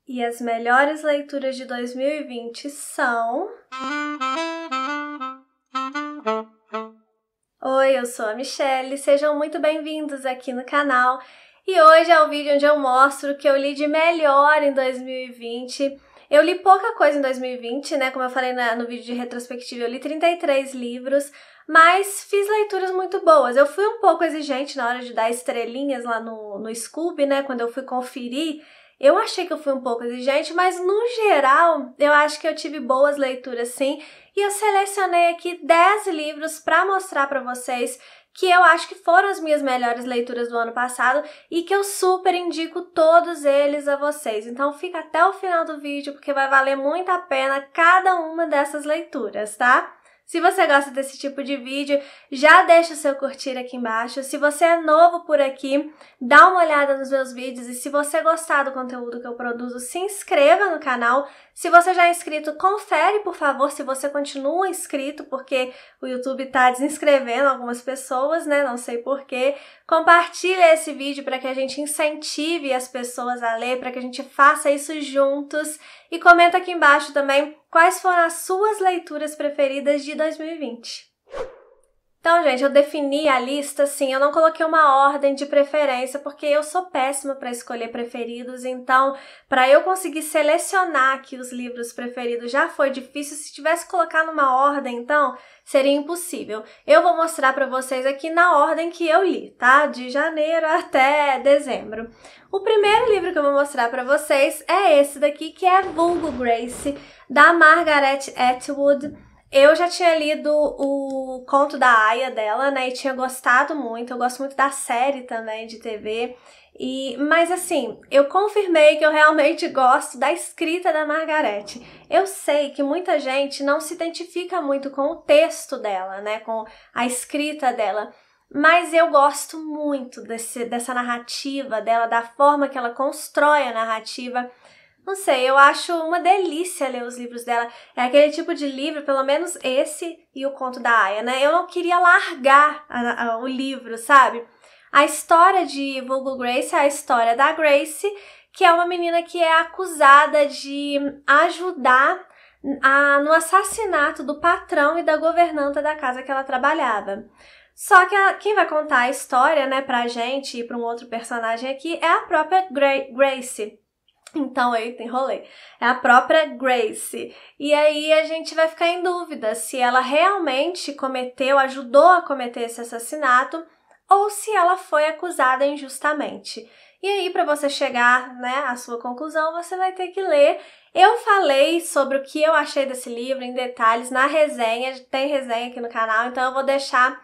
E as melhores leituras de 2020 são... Oi, eu sou a Michelle, sejam muito bem-vindos aqui no canal. E hoje é o vídeo onde eu mostro o que eu li de melhor em 2020. Eu li pouca coisa em 2020, né? Como eu falei no vídeo de retrospectiva, eu li 33 livros, mas fiz leituras muito boas. Eu fui um pouco exigente na hora de dar estrelinhas lá no Scoob, né? Quando eu fui conferir, eu achei que eu fui um pouco exigente, mas no geral, eu acho que eu tive boas leituras sim. E eu selecionei aqui 10 livros para mostrar para vocês que eu acho que foram as minhas melhores leituras do ano passado e que eu super indico todos eles a vocês. Então fica até o final do vídeo porque vai valer muito a pena cada uma dessas leituras, tá? Se você gosta desse tipo de vídeo, já deixa o seu curtir aqui embaixo. Se você é novo por aqui, dá uma olhada nos meus vídeos e se você gostar do conteúdo que eu produzo, se inscreva no canal. Se você já é inscrito, confere, por favor, se você continua inscrito, porque o YouTube tá desinscrevendo algumas pessoas, né? Não sei porquê. Compartilha esse vídeo para que a gente incentive as pessoas a ler, para que a gente faça isso juntos. E comenta aqui embaixo também quais foram as suas leituras preferidas de 2020. Então, gente, eu defini a lista assim, eu não coloquei uma ordem de preferência, porque eu sou péssima para escolher preferidos, então, para eu conseguir selecionar aqui os livros preferidos já foi difícil. Se tivesse que colocar numa ordem, então, seria impossível. Eu vou mostrar para vocês aqui na ordem que eu li, tá? De janeiro até dezembro. O primeiro livro que eu vou mostrar para vocês é esse daqui, que é Vulgo Grace, da Margaret Atwood. Eu já tinha lido o conto da Aya dela, né, e tinha gostado muito. Eu gosto muito da série também de TV. Mas assim, eu confirmei que eu realmente gosto da escrita da Margaret. Eu sei que muita gente não se identifica muito com o texto dela, né, com a escrita dela. Mas eu gosto muito dessa narrativa dela, da forma que ela constrói a narrativa. Não sei, eu acho uma delícia ler os livros dela. É aquele tipo de livro, pelo menos esse e o conto da Aya, né? Eu não queria largar o livro, sabe? A história de Vulgo Grace é a história da Grace, que é uma menina que é acusada de ajudar no assassinato do patrão e da governanta da casa que ela trabalhava. Só que quem vai contar a história, né, pra gente e pra um outro personagem aqui é a própria Grace. Então, eita, enrolei. É a própria Grace. E aí a gente vai ficar em dúvida se ela realmente ajudou a cometer esse assassinato ou se ela foi acusada injustamente. E aí, para você chegar, né, à sua conclusão, você vai ter que ler. Eu falei sobre o que eu achei desse livro em detalhes na resenha, tem resenha aqui no canal, então eu vou deixar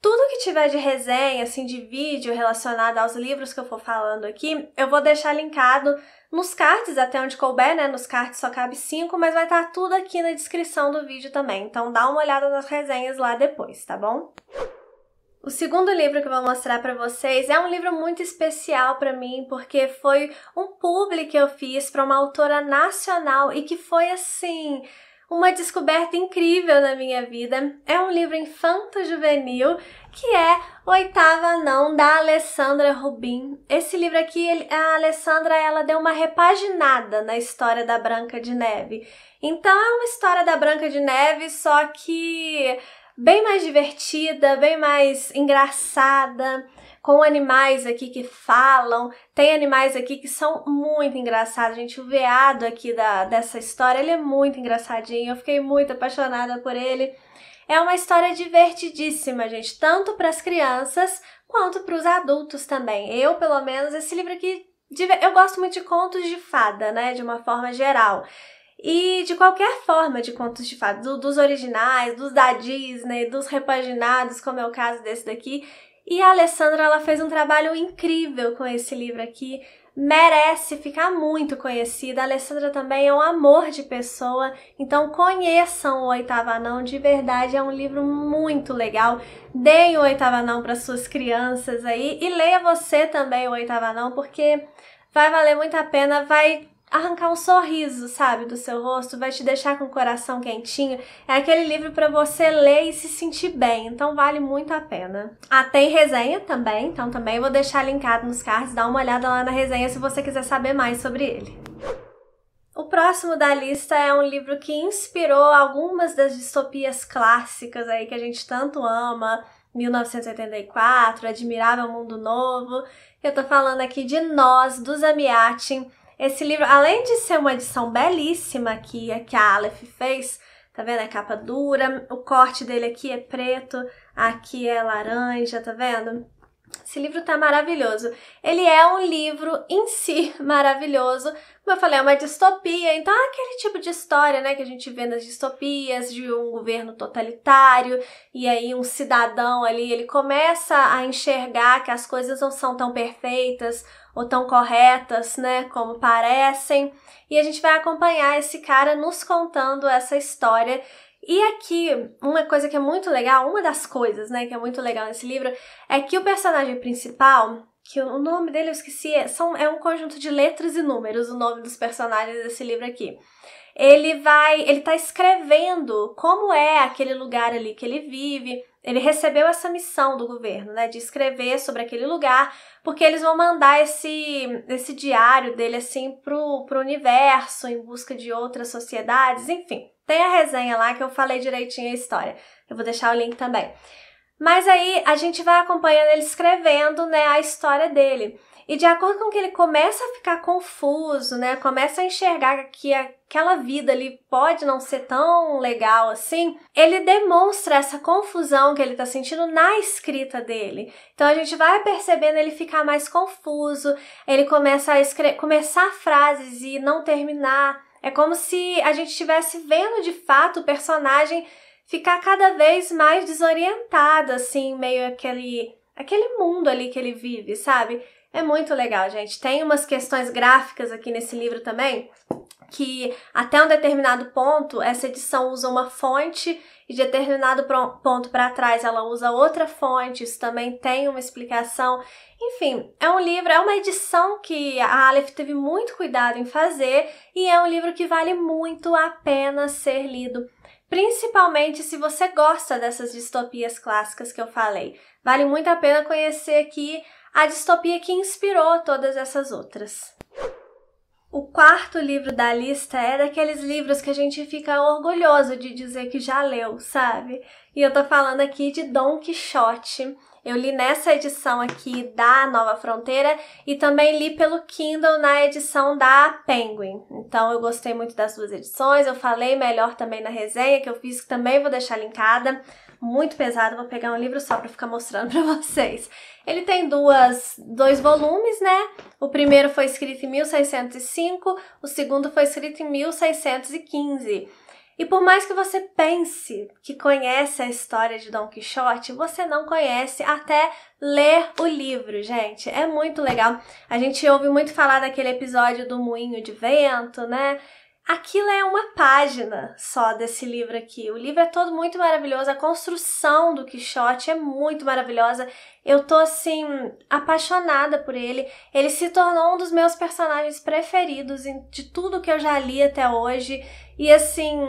tudo que tiver de resenha, assim, de vídeo relacionado aos livros que eu for falando aqui, eu vou deixar linkado nos cards, até onde couber, né? Nos cards só cabe 5, mas vai estar tudo aqui na descrição do vídeo também. Então dá uma olhada nas resenhas lá depois, tá bom? O segundo livro que eu vou mostrar para vocês é um livro muito especial para mim, porque foi um publi que eu fiz para uma autora nacional e que foi, assim, uma descoberta incrível na minha vida. É um livro infanto-juvenil que é O Oitavo Anão, da Alessandra Rubin. Esse livro aqui, a Alessandra, ela deu uma repaginada na história da Branca de Neve. Então é uma história da Branca de Neve, só que bem mais divertida, bem mais engraçada, com animais aqui que falam. Tem animais aqui que são muito engraçados, gente. O veado aqui dessa história, ele é muito engraçadinho. Eu fiquei muito apaixonada por ele. É uma história divertidíssima, gente, tanto para as crianças quanto para os adultos também. Eu, pelo menos, esse livro aqui, eu gosto muito de contos de fada, né, de uma forma geral. E de qualquer forma de contos de fada, dos originais, dos da Disney, dos repaginados, como é o caso desse daqui. E a Alessandra, ela fez um trabalho incrível com esse livro aqui, merece ficar muito conhecida. A Alessandra também é um amor de pessoa, então conheçam O Oitavo Anão, de verdade, é um livro muito legal. Deem O Oitavo Anão para suas crianças aí e leia você também O Oitavo Anão, porque vai valer muito a pena, vai arrancar um sorriso, sabe, do seu rosto, vai te deixar com o coração quentinho. É aquele livro para você ler e se sentir bem, então vale muito a pena. Ah, tem resenha também, então também vou deixar linkado nos cards, dá uma olhada lá na resenha se você quiser saber mais sobre ele. próximo da lista é um livro que inspirou algumas das distopias clássicas aí que a gente tanto ama, 1984, Admirável Mundo Novo. Eu tô falando aqui de Nós, do Zamiatin. Esse livro, além de ser uma edição belíssima que a Aleph fez, tá vendo? É capa dura, o corte dele aqui é preto, aqui é laranja, tá vendo? Esse livro tá maravilhoso. Ele é um livro em si maravilhoso. Como eu falei, é uma distopia, então é aquele tipo de história, né, que a gente vê nas distopias, de um governo totalitário, e aí um cidadão ali, ele começa a enxergar que as coisas não são tão perfeitas ou tão corretas, né, como parecem, e a gente vai acompanhar esse cara nos contando essa história. E aqui, uma coisa que é muito legal, uma das coisas, né, que é muito legal nesse livro, é que o personagem principal, que o nome dele eu esqueci, é um conjunto de letras e números, o nome dos personagens desse livro aqui. Ele tá escrevendo como é aquele lugar ali que ele vive. Ele recebeu essa missão do governo, né, de escrever sobre aquele lugar, porque eles vão mandar esse diário dele, assim, pro universo, em busca de outras sociedades, enfim. Tem a resenha lá que eu falei direitinho a história. Eu vou deixar o link também. Mas aí a gente vai acompanhando ele escrevendo, né, a história dele. E de acordo com que ele começa a ficar confuso, né, começa a enxergar que aquela vida ali pode não ser tão legal assim, ele demonstra essa confusão que ele tá sentindo na escrita dele. Então a gente vai percebendo ele ficar mais confuso, ele começa a começar frases e não terminar. É como se a gente estivesse vendo de fato o personagem ficar cada vez mais desorientado, assim, meio aquele mundo ali que ele vive, sabe? É muito legal, gente. Tem umas questões gráficas aqui nesse livro também, que até um determinado ponto, essa edição usa uma fonte e de determinado ponto para trás ela usa outra fonte, isso também tem uma explicação. Enfim, é um livro, é uma edição que a Aleph teve muito cuidado em fazer e é um livro que vale muito a pena ser lido. Principalmente se você gosta dessas distopias clássicas que eu falei. Vale muito a pena conhecer aqui a distopia que inspirou todas essas outras. O quarto livro da lista é daqueles livros que a gente fica orgulhoso de dizer que já leu, sabe? E eu tô falando aqui de Dom Quixote. Eu li nessa edição aqui da Nova Fronteira e também li pelo Kindle na edição da Penguin. Então eu gostei muito das duas edições, eu falei melhor também na resenha que eu fiz, que também vou deixar linkada. Muito pesado, vou pegar um livro só pra ficar mostrando pra vocês. Ele tem dois volumes, né? O primeiro foi escrito em 1605, o segundo foi escrito em 1615. E por mais que você pense que conhece a história de Dom Quixote, você não conhece até ler o livro, gente. É muito legal. A gente ouve muito falar daquele episódio do Moinho de Vento, né? Aquilo é uma página só desse livro aqui. O livro é todo muito maravilhoso, a construção do Quixote é muito maravilhosa. Eu tô, assim, apaixonada por ele. Ele se tornou um dos meus personagens preferidos de tudo que eu já li até hoje. E, assim,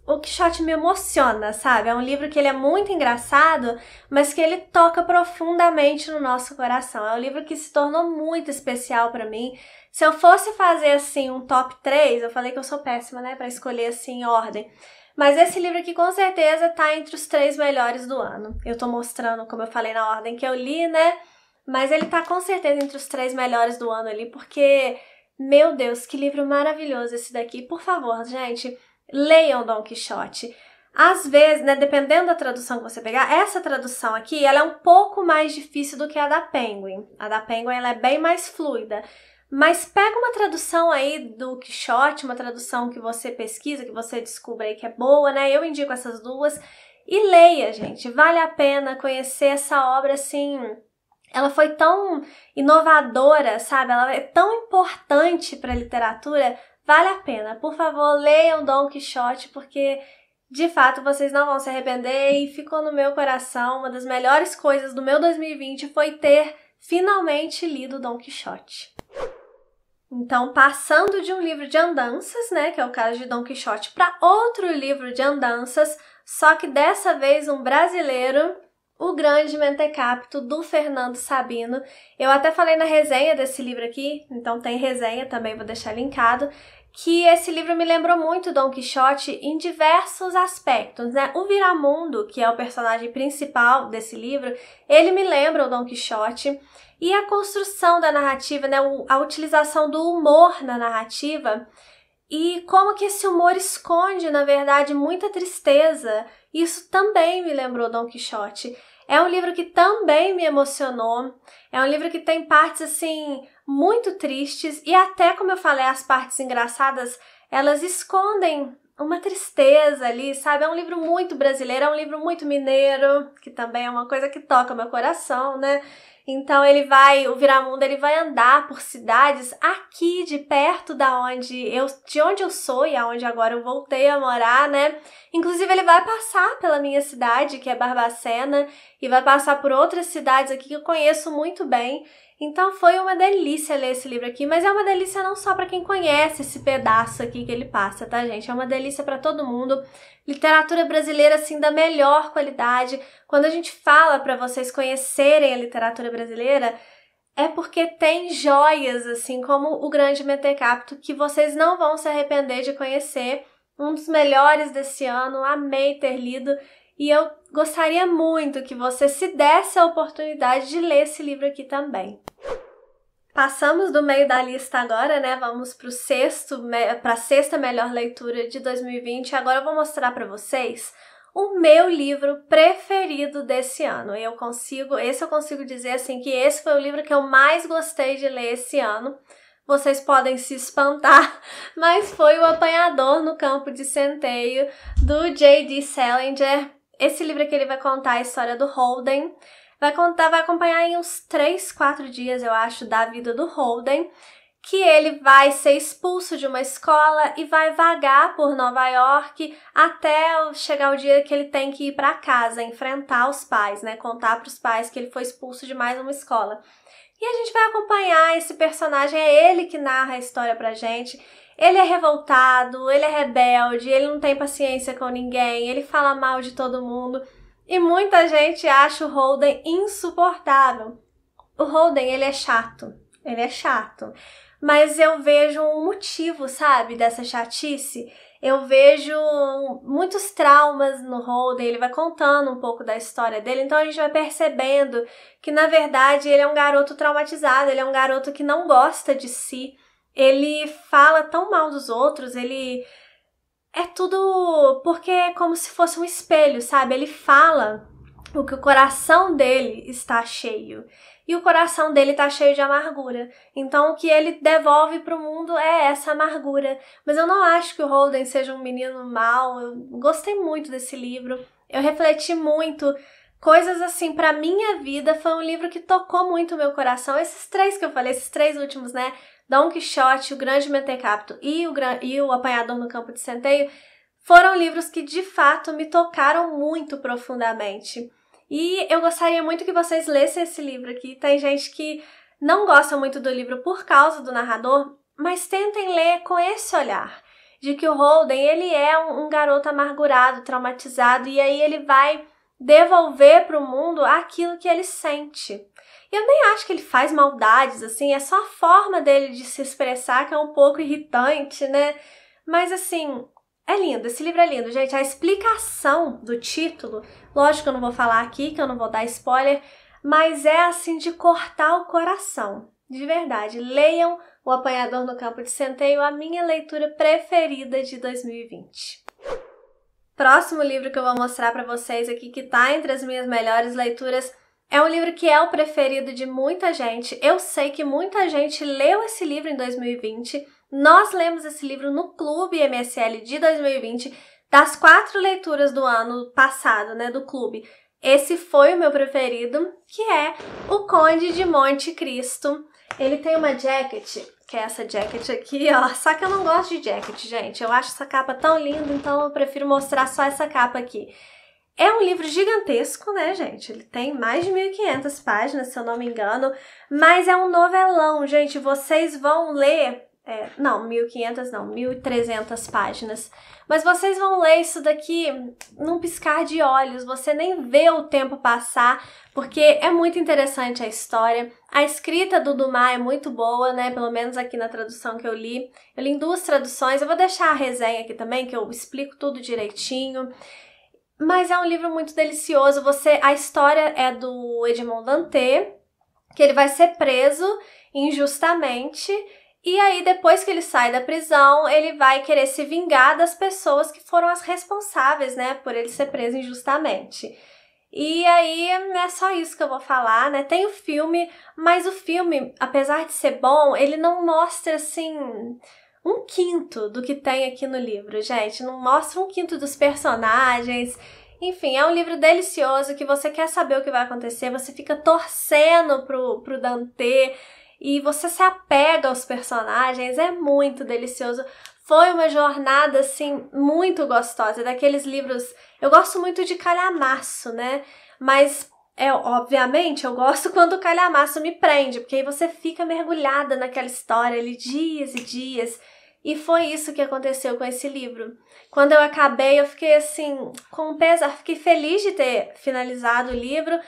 o Quixote me emociona, sabe? É um livro que ele é muito engraçado, mas que ele toca profundamente no nosso coração. É um livro que se tornou muito especial pra mim. Se eu fosse fazer, assim, um top 3, eu falei que eu sou péssima, né, pra escolher, assim, em ordem. Mas esse livro aqui, com certeza, tá entre os 3 melhores do ano. Eu tô mostrando, como eu falei, na ordem que eu li, né? Mas ele tá, com certeza, entre os 3 melhores do ano ali, porque, meu Deus, que livro maravilhoso esse daqui. Por favor, gente, leiam Dom Quixote. Às vezes, né, dependendo da tradução que você pegar, essa tradução aqui, ela é um pouco mais difícil do que a da Penguin. A da Penguin, ela é bem mais fluida. Mas pega uma tradução aí do Quixote, uma tradução que você pesquisa, que você descubra aí que é boa, né? Eu indico essas duas. E leia, gente. Vale a pena conhecer essa obra, assim. Ela foi tão inovadora, sabe? Ela é tão importante para a literatura. Vale a pena. Por favor, leiam Dom Quixote, porque de fato vocês não vão se arrepender e ficou no meu coração. Uma das melhores coisas do meu 2020 foi ter finalmente lido Dom Quixote. Então, passando de um livro de andanças, né, que é o caso de Dom Quixote, para outro livro de andanças, só que dessa vez um brasileiro, O Grande Mentecapto, do Fernando Sabino. Eu até falei na resenha desse livro aqui, então tem resenha também, vou deixar linkado, que esse livro me lembrou muito Dom Quixote em diversos aspectos, né? O Viramundo, que é o personagem principal desse livro, ele me lembra o Dom Quixote. E a construção da narrativa, né? A utilização do humor na narrativa e como que esse humor esconde, na verdade, muita tristeza. Isso também me lembrou Dom Quixote. É um livro que também me emocionou. É um livro que tem partes, assim, muito tristes. E até, como eu falei, as partes engraçadas, elas escondem uma tristeza ali, sabe? É um livro muito brasileiro, é um livro muito mineiro, que também é uma coisa que toca meu coração, né? Então o Viramundo, ele vai andar por cidades aqui de perto de onde eu sou e aonde agora eu voltei a morar, né? Inclusive ele vai passar pela minha cidade, que é Barbacena, e vai passar por outras cidades aqui que eu conheço muito bem. Então foi uma delícia ler esse livro aqui, mas é uma delícia não só para quem conhece esse pedaço aqui que ele passa, tá, gente? É uma delícia para todo mundo. Literatura brasileira, assim, da melhor qualidade. Quando a gente fala para vocês conhecerem a literatura brasileira, é porque tem joias, assim, como O Grande Mentecapto, que vocês não vão se arrepender de conhecer. Um dos melhores desse ano, amei ter lido. E eu gostaria muito que você se desse a oportunidade de ler esse livro aqui também. Passamos do meio da lista agora, né? Vamos para a sexta melhor leitura de 2020. Agora eu vou mostrar para vocês o meu livro preferido desse ano. Esse eu consigo dizer assim que esse foi o livro que eu mais gostei de ler esse ano. Vocês podem se espantar, mas foi O Apanhador no Campo de Centeio, do J.D. Salinger. Esse livro aqui ele vai contar a história do Holden. Vai acompanhar em uns 3, 4 dias, eu acho, da vida do Holden, que ele vai ser expulso de uma escola e vai vagar por Nova York até chegar o dia que ele tem que ir para casa, enfrentar os pais, né? Contar para os pais que ele foi expulso de mais uma escola. E a gente vai acompanhar esse personagem, é ele que narra a história pra gente. Ele é revoltado, ele é rebelde, ele não tem paciência com ninguém, ele fala mal de todo mundo. E muita gente acha o Holden insuportável. O Holden, ele é chato. Mas eu vejo um motivo, sabe, dessa chatice. Eu vejo muitos traumas no Holden, ele vai contando um pouco da história dele, então a gente vai percebendo que, na verdade, ele é um garoto traumatizado, ele é um garoto que não gosta de si, ele fala tão mal dos outros, ele... É tudo porque é como se fosse um espelho, sabe? Ele fala o que o coração dele está cheio. E o coração dele está cheio de amargura. Então, o que ele devolve para o mundo é essa amargura. Mas eu não acho que o Holden seja um menino mau. Eu gostei muito desse livro. Eu refleti muito. Coisas assim, para minha vida, foi um livro que tocou muito o meu coração. Esses 3 que eu falei, esses 3 últimos, né? Dom Quixote, O Grande Mentecapto e o Apanhador no Campo de Centeio foram livros que, de fato, me tocaram muito profundamente. E eu gostaria muito que vocês lessem esse livro aqui. Tem gente que não gosta muito do livro por causa do narrador, mas tentem ler com esse olhar, de que o Holden, ele é um garoto amargurado, traumatizado, e aí ele vai devolver para o mundo aquilo que ele sente. Eu nem acho que ele faz maldades, assim, é só a forma dele de se expressar que é um pouco irritante, né? Mas, assim, é lindo, esse livro é lindo, gente. A explicação do título, lógico que eu não vou falar aqui, que eu não vou dar spoiler, mas é, assim, de cortar o coração. De verdade, leiam O Apanhador no Campo de Centeio, a minha leitura preferida de 2020. Próximo livro que eu vou mostrar para vocês aqui, que tá entre as minhas melhores leituras, é um livro que é o preferido de muita gente. Eu sei que muita gente leu esse livro em 2020. Nós lemos esse livro no Clube MSL de 2020. Das 4 leituras do ano passado, né, do clube, esse foi o meu preferido, que é O Conde de Monte Cristo. Ele tem uma jacket, que é essa jacket aqui, ó. Só que eu não gosto de jacket, gente. Eu acho essa capa tão linda, então eu prefiro mostrar só essa capa aqui. É um livro gigantesco, né, gente? Ele tem mais de 1.500 páginas, se eu não me engano, mas é um novelão, gente. Vocês vão ler Não, 1.500 não, 1.300 páginas. Mas vocês vão ler isso daqui num piscar de olhos, você nem vê o tempo passar, porque é muito interessante a história. A escrita do Dumas é muito boa, né? Pelo menos aqui na tradução que eu li. Eu li em 2 traduções, eu vou deixar a resenha aqui também, que eu explico tudo direitinho. Mas é um livro muito delicioso. A história é do Edmond Dantès, que ele vai ser preso injustamente. E aí, depois que ele sai da prisão, ele vai querer se vingar das pessoas que foram as responsáveis, né, por ele ser preso injustamente. E aí, é só isso que eu vou falar, né? Tem o filme, mas o filme, apesar de ser bom, ele não mostra, assim, 1/5 do que tem aqui no livro, gente. Não mostra 1/5 dos personagens. Enfim, é um livro delicioso que você quer saber o que vai acontecer, você fica torcendo pro Dantès, e você se apega aos personagens, é muito delicioso. Foi uma jornada, assim, muito gostosa, daqueles livros... Eu gosto muito de calhamaço, né? Mas, obviamente, eu gosto quando o calhamaço me prende, porque aí você fica mergulhada naquela história ali dias e dias. E foi isso que aconteceu com esse livro. Quando eu acabei, eu fiquei, assim, com pesar. Fiquei feliz de ter finalizado o livro,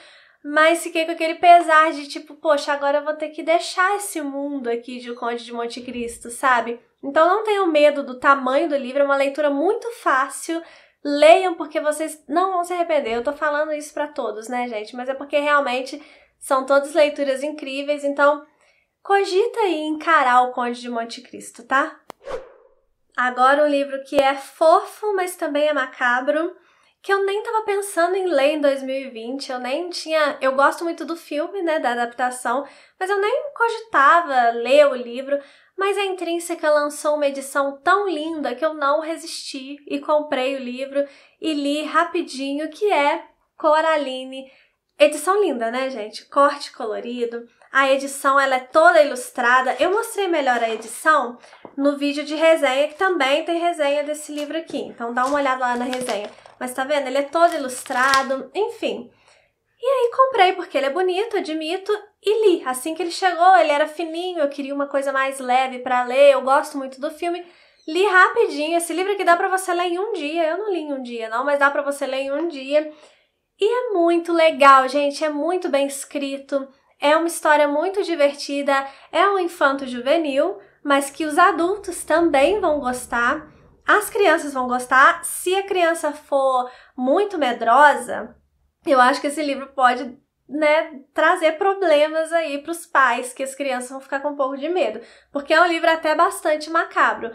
mas fiquei com aquele pesar de tipo, poxa, agora eu vou ter que deixar esse mundo aqui de O Conde de Monte Cristo, sabe? Então não tenham medo do tamanho do livro, é uma leitura muito fácil. Leiam porque vocês não vão se arrepender. Eu tô falando isso pra todos, né, gente? Mas é porque realmente são todas leituras incríveis, então cogita aí encarar O Conde de Monte Cristo, tá? Agora um livro que é fofo, mas também é macabro, que eu nem tava pensando em ler em 2020, eu gosto muito do filme, né, da adaptação, mas eu nem cogitava ler o livro, mas a Intrínseca lançou uma edição tão linda que eu não resisti e comprei o livro e li rapidinho, que é Coraline. Edição linda, né, gente? Corte colorido. A edição, ela é toda ilustrada. Eu mostrei melhor a edição no vídeo de resenha, que também tem resenha desse livro aqui. Então dá uma olhada lá na resenha. Mas tá vendo? Ele é todo ilustrado, enfim. E aí comprei porque ele é bonito, admito, e li. Assim que ele chegou, ele era fininho, eu queria uma coisa mais leve pra ler, eu gosto muito do filme. Li rapidinho. Esse livro aqui dá pra você ler em um dia. Eu não li em um dia, não, mas dá pra você ler em um dia. E é muito legal, gente, é muito bem escrito, é uma história muito divertida, é um infanto-juvenil, mas que os adultos também vão gostar, as crianças vão gostar. Se a criança for muito medrosa, eu acho que esse livro pode, né, trazer problemas aí para os pais, que as crianças vão ficar com um pouco de medo, porque é um livro até bastante macabro.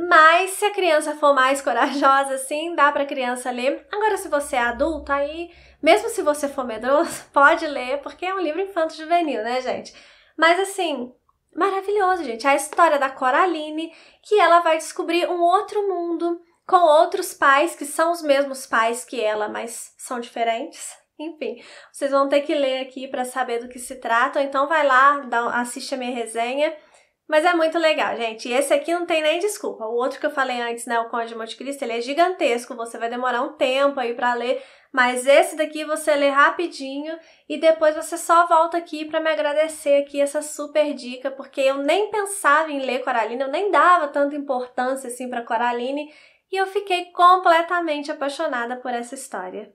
Mas se a criança for mais corajosa, assim, dá pra criança ler. Agora, se você é adulto, aí, mesmo se você for medroso, pode ler, porque é um livro infanto-juvenil, né, gente? Mas, assim, maravilhoso, gente. A história da Coraline, que ela vai descobrir um outro mundo, com outros pais, que são os mesmos pais que ela, mas são diferentes. Enfim, vocês vão ter que ler aqui pra saber do que se trata, ou então vai lá, assiste a minha resenha. Mas é muito legal, gente. E esse aqui não tem nem desculpa. O outro que eu falei antes, né, O Conde de Monte Cristo, ele é gigantesco, você vai demorar um tempo aí pra ler, mas esse daqui você lê rapidinho e depois você só volta aqui pra me agradecer aqui essa super dica, porque eu nem pensava em ler Coraline, eu nem dava tanta importância assim pra Coraline, e eu fiquei completamente apaixonada por essa história.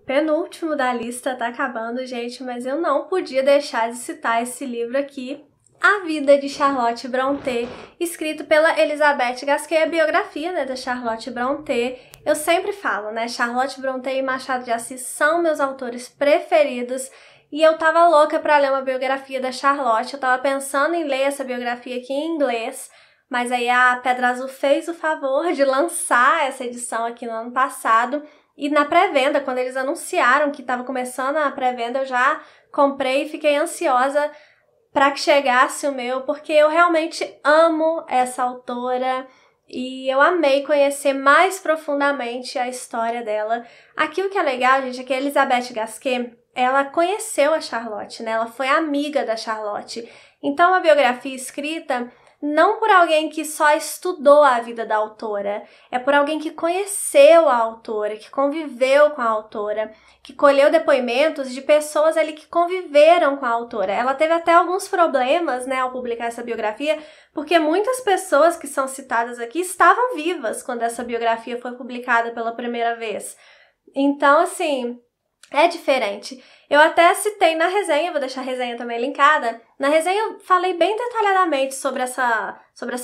Penúltimo da lista, tá acabando, gente, mas eu não podia deixar de citar esse livro aqui, A Vida de Charlotte Brontë, escrito pela Elizabeth Gasquet, a biografia, né, da Charlotte Brontë. Eu sempre falo, né, Charlotte Brontë e Machado de Assis são meus autores preferidos, e eu tava louca pra ler uma biografia da Charlotte. Eu tava pensando em ler essa biografia aqui em inglês, mas aí a Pedra Azul fez o favor de lançar essa edição aqui no ano passado, e na pré-venda, quando eles anunciaram que estava começando a pré-venda, eu já comprei e fiquei ansiosa para que chegasse o meu, porque eu realmente amo essa autora e eu amei conhecer mais profundamente a história dela. Aqui o que é legal, gente, é que a Elizabeth Gasquet, ela conheceu a Charlotte, né? Ela foi amiga da Charlotte. Então a biografia escrita não por alguém que só estudou a vida da autora, é por alguém que conheceu a autora, que conviveu com a autora, que colheu depoimentos de pessoas ali que conviveram com a autora. Ela teve até alguns problemas, né, ao publicar essa biografia, porque muitas pessoas que são citadas aqui estavam vivas quando essa biografia foi publicada pela primeira vez. Então, assim, é diferente. Eu até citei na resenha, vou deixar a resenha também linkada. Na resenha eu falei bem detalhadamente sobre essa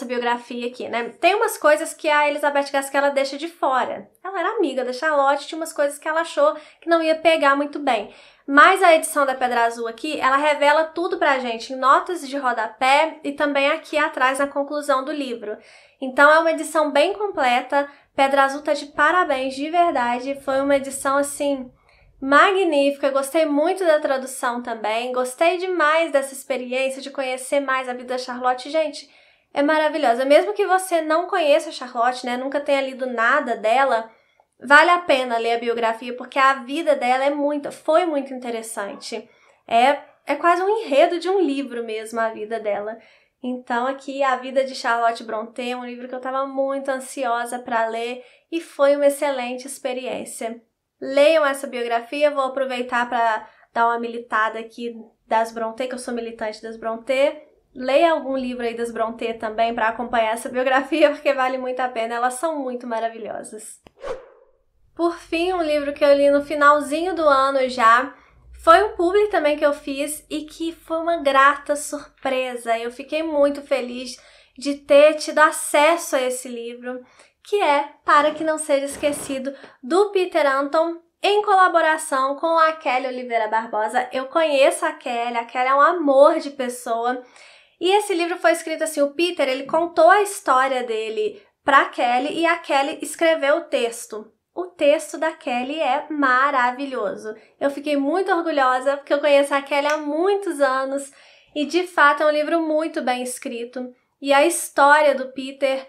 biografia aqui, né? Tem umas coisas que a Elizabeth Gaskell deixa de fora. Ela era amiga da Charlotte, tinha umas coisas que ela achou que não ia pegar muito bem. Mas a edição da Pedra Azul aqui, ela revela tudo pra gente em notas de rodapé e também aqui atrás na conclusão do livro. Então é uma edição bem completa. Pedra Azul tá de parabéns, de verdade. Foi uma edição, assim, magnífica, gostei muito da tradução também, gostei demais dessa experiência de conhecer mais a vida da Charlotte. Gente, é maravilhosa. Mesmo que você não conheça a Charlotte, né, nunca tenha lido nada dela, vale a pena ler a biografia, porque a vida dela foi muito interessante. É quase um enredo de um livro mesmo, a vida dela. Então aqui, A Vida de Charlotte Brontë, é um livro que eu estava muito ansiosa para ler e foi uma excelente experiência. Leiam essa biografia, vou aproveitar para dar uma militada aqui das Brontë, que eu sou militante das Brontë. Leia algum livro aí das Brontë também para acompanhar essa biografia, porque vale muito a pena, elas são muito maravilhosas. Por fim, um livro que eu li no finalzinho do ano já, foi um publi também que eu fiz e que foi uma grata surpresa. Eu fiquei muito feliz de ter tido acesso a esse livro, que é Para Que Não Seja Esquecido, do Peter Anton, em colaboração com a Kelly Oliveira Barbosa. Eu conheço a Kelly é um amor de pessoa. E esse livro foi escrito assim, o Peter, ele contou a história dele pra Kelly e a Kelly escreveu o texto. O texto da Kelly é maravilhoso. Eu fiquei muito orgulhosa porque eu conheço a Kelly há muitos anos e, de fato, é um livro muito bem escrito. E a história do Peter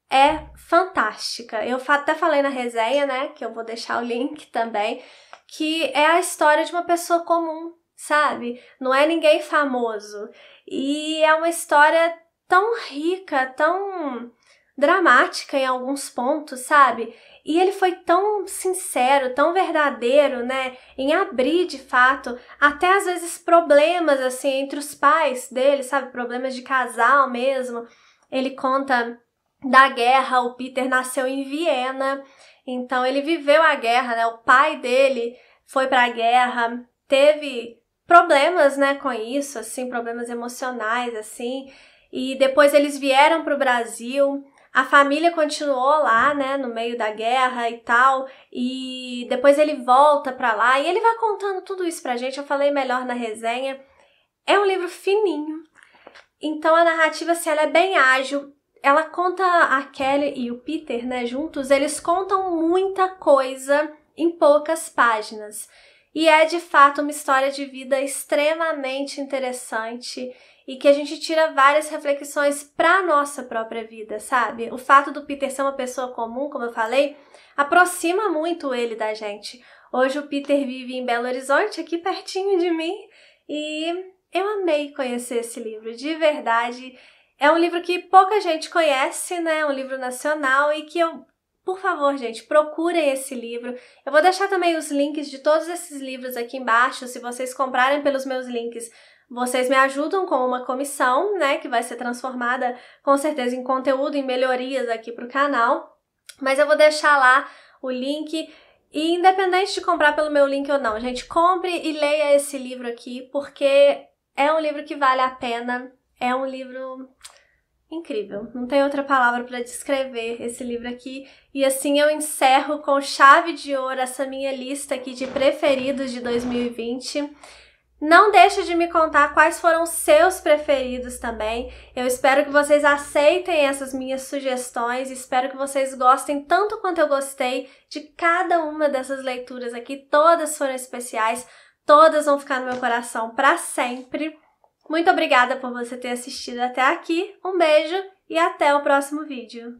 é fantástica. Eu até falei na resenha, né, que eu vou deixar o link também, que é a história de uma pessoa comum, sabe? Não é ninguém famoso. E é uma história tão rica, tão dramática em alguns pontos, sabe? E ele foi tão sincero, tão verdadeiro, né, em abrir de fato até às vezes problemas assim entre os pais dele, sabe, problemas de casal mesmo. Ele conta da guerra, o Peter nasceu em Viena, então ele viveu a guerra, né, o pai dele foi para a guerra, teve problemas, né, com isso, assim, problemas emocionais, assim, e depois eles vieram para o Brasil. A família continuou lá, né, no meio da guerra e tal, e depois ele volta pra lá e ele vai contando tudo isso pra gente. Eu falei melhor na resenha. É um livro fininho, então a narrativa, assim, ela é bem ágil. Ela conta, a Kelly e o Peter, né, juntos, eles contam muita coisa em poucas páginas. E é, de fato, uma história de vida extremamente interessante e que a gente tira várias reflexões para a nossa própria vida, sabe? O fato do Peter ser uma pessoa comum, como eu falei, aproxima muito ele da gente. Hoje o Peter vive em Belo Horizonte, aqui pertinho de mim, e eu amei conhecer esse livro, de verdade. É um livro que pouca gente conhece, né? Um livro nacional e que por favor, gente, procurem esse livro. Eu vou deixar também os links de todos esses livros aqui embaixo. Se vocês comprarem pelos meus links, vocês me ajudam com uma comissão, né, que vai ser transformada com certeza em conteúdo, em melhorias aqui pro canal. Mas eu vou deixar lá o link. E independente de comprar pelo meu link ou não, gente, compre e leia esse livro aqui, porque é um livro que vale a pena. É um livro incrível, não tem outra palavra para descrever esse livro aqui. E assim eu encerro com chave de ouro essa minha lista aqui de preferidos de 2020. Não deixe de me contar quais foram os seus preferidos também. Eu espero que vocês aceitem essas minhas sugestões, espero que vocês gostem tanto quanto eu gostei de cada uma dessas leituras aqui. Todas foram especiais, todas vão ficar no meu coração para sempre. Muito obrigada por você ter assistido até aqui, um beijo e até o próximo vídeo.